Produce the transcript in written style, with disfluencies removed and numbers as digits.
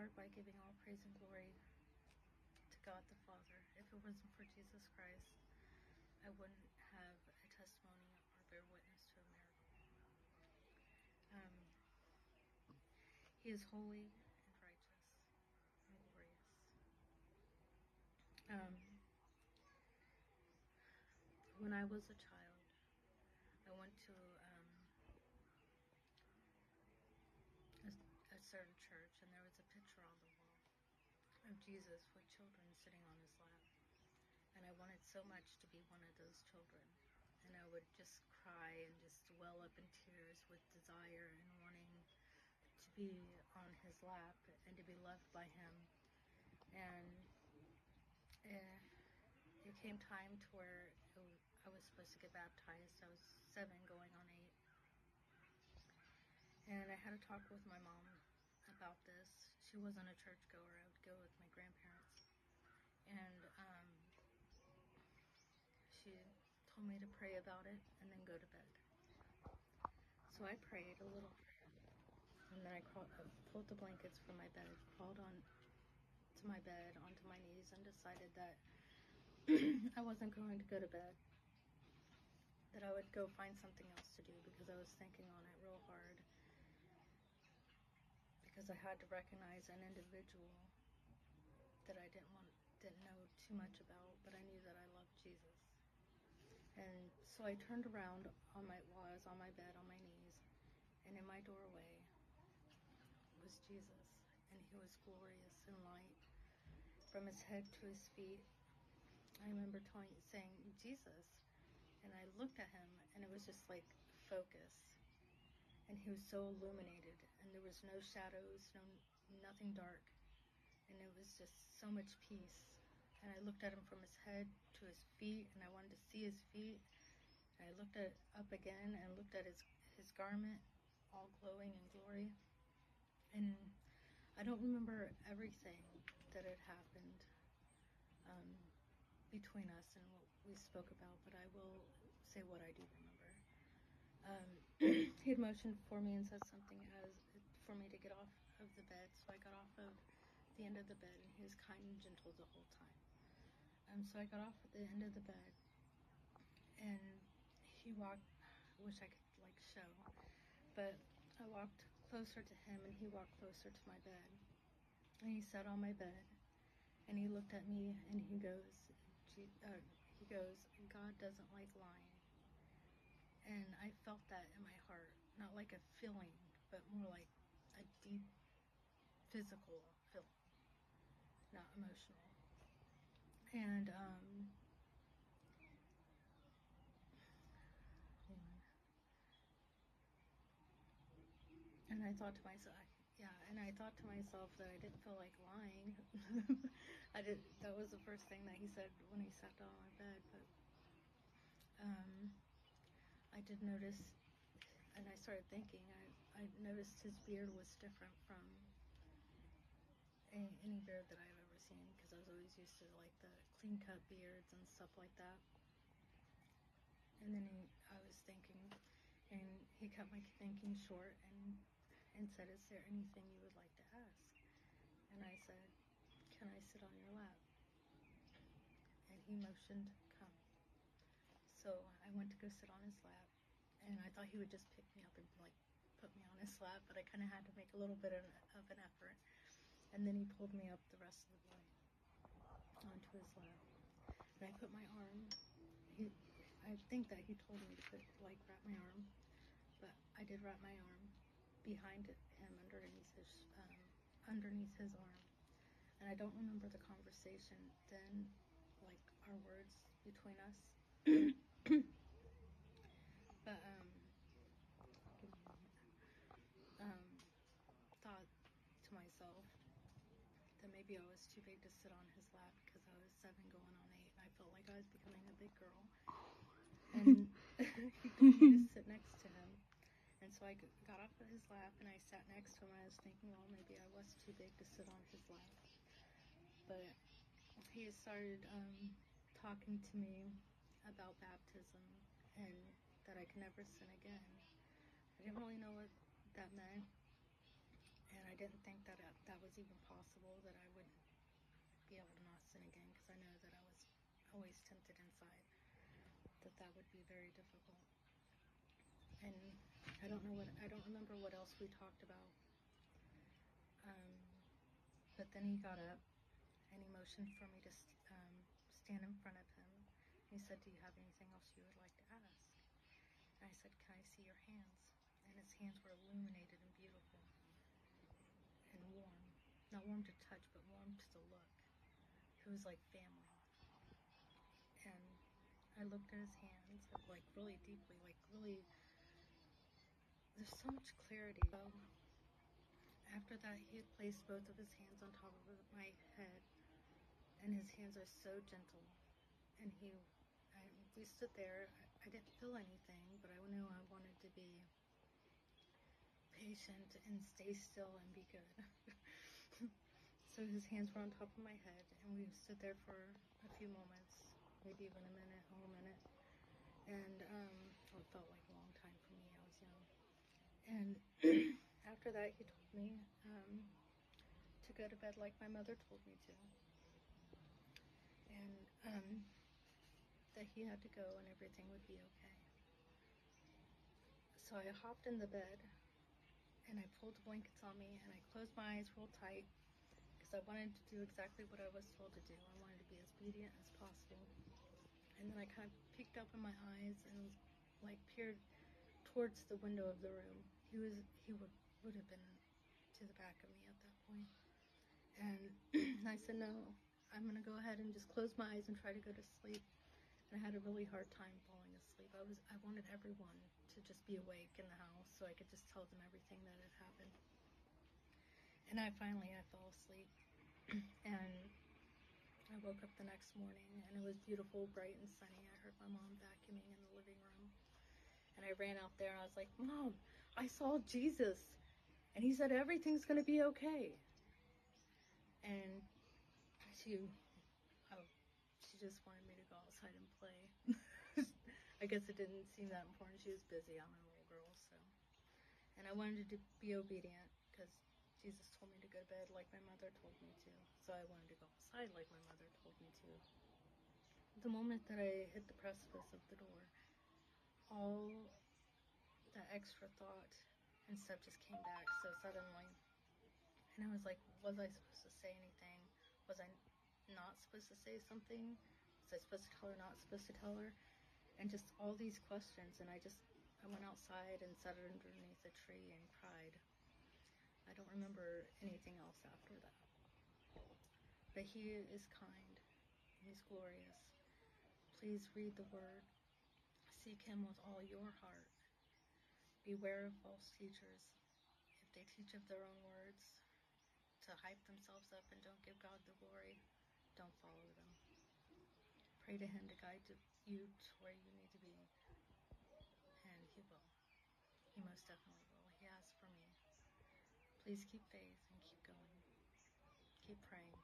start by giving all praise and glory to God the Father. If it wasn't for Jesus Christ, I wouldn't have a testimony or bear witness to a miracle. He is holy and righteous and glorious. When I was a child, I went to a certain church, and there was a picture on the wall of Jesus with children sitting on his lap. And I wanted so much to be one of those children. And I would just cry and just well up in tears with desire and wanting to be on his lap and to be loved by him. And it came time to where I was supposed to get baptized. I was 7 going on 8. And I had a talk with my mom about this. She wasn't a churchgoer. I would go with my grandparents. And she told me to pray about it and then go to bed. So I prayed a little prayer. And then I pulled the blankets from my bed, crawled on to my bed, onto my knees, and decided that I wasn't going to go to bed, that I would go find something else to do, because I was thinking on it real hard, because I had to recognize an individual that I didn't know too much about, but I knew that I loved Jesus. And so I turned around while I was on my bed, on my knees, and in my doorway was Jesus, and he was glorious in light, from his head to his feet. I remember saying, Jesus, and I looked at him, and it was just like focus, and he was so illuminated, and there was no shadows, nothing dark, and it was just so much peace. And I looked at him from his head to his feet, and I wanted to see his feet. And I looked up again and looked at his garment, all glowing in glory. And I don't remember everything that had happened between us and what we spoke about, but I will say what I do remember. He had motioned for me and said something for me to get off of the bed, so I got off of the end of the bed, and he was kind and gentle the whole time. So I got off at the end of the bed, and he walked, I wish I could show, but I walked closer to him, and he walked closer to my bed, and he sat on my bed, and he looked at me, and he goes, God doesn't like lying. And I felt that in my heart, not like a feeling, but more like a deep physical feeling, not emotional. And I thought to myself, that I didn't feel like lying. That was the first thing that he said when he sat down on my bed. But I did notice, and I started thinking, I noticed his beard was different from any beard that I've ever seen, because I was always used to like the clean cut beards and stuff like that. And then I was thinking, and he cut my thinking short and said, is there anything you would like to ask? And I said, can I sit on your lap? And he motioned, come. So I went to go sit on his lap, and I thought he would just pick me up and put me on his lap, but I kind of had to make a little bit of an effort. And then he pulled me up the rest of the way onto his lap, and I put my arm. I think that he told me to wrap my arm, but I did wrap my arm behind him, underneath his arm. And I don't remember the conversation then, our words between us. But thought to myself that maybe I was too big to sit on his lap, because I was 7 going on 8, and I felt like I was becoming a big girl. And he told me to sit next to him. And so I got off of his lap, and I sat next to him, and I was thinking, well, maybe I was too big to sit on his lap. But he started talking to me about baptism, and that I could never sin again. I didn't really know what that meant, and I didn't think that was was even possible that I would be able to not sin again, because I know that I was always tempted inside, that would be very difficult. And I don't remember what else we talked about. But then he got up and he motioned for me to stand in front of him. He said, "Do you have anything else you would like to ask?" And I said, "Can I see your hands?" And his hands were illuminated and beautiful and warm. Not warm to touch, but warm to the look. It was like family. And I looked at his hands, like really deeply, like really, there's so much clarity. So after that, he had placed both of his hands on top of my head, and his hands are so gentle. And we stood there. I didn't feel anything, but I knew I wanted to be patient and stay still and be good. So his hands were on top of my head, and we stood there for a few moments, maybe even a whole minute. And it felt like a long time for me. I was young. And after that, he told me to go to bed like my mother told me to. And that he had to go and everything would be okay. So I hopped in the bed and I pulled the blankets on me and I closed my eyes real tight, because I wanted to do exactly what I was told to do. I wanted to be as obedient as possible. And then I kind of peeked up in my eyes and like peered towards the window of the room. He would have been to the back of me at that point. And I said, "No, I'm gonna go ahead and just close my eyes and try to go to sleep." And I had a really hard time falling asleep. I wanted everyone to just be awake in the house so I could just tell them everything that had happened. And I fell asleep. And I woke up the next morning and it was beautiful, bright and sunny. I heard my mom vacuuming in the living room. And I ran out there and I was like, "Mom, I saw Jesus and he said everything's gonna be okay." And she just wanted me to go outside and play. I guess it didn't seem that important. She was busy. I'm a little girl, so. And I wanted to be obedient, because Jesus told me to go to bed like my mother told me to. So I wanted to go outside like my mother told me to. The moment that I hit the precipice of the door, all that extra thought and stuff just came back so suddenly. And I was like, was I supposed to say anything? Was I not supposed to say something? Was I supposed to tell her, not supposed to tell her? And just all these questions. And I went outside and sat underneath a tree and cried. I don't remember anything else after that. But he is kind. He's glorious. Please read the word. Seek him with all your heart. Beware of false teachers. If they teach of their own words to hype themselves up and don't give God the glory, don't follow them. Pray to him to guide you to where you need to be, and he will. He most definitely will. He has for me. Please keep faith and keep going. Keep praying.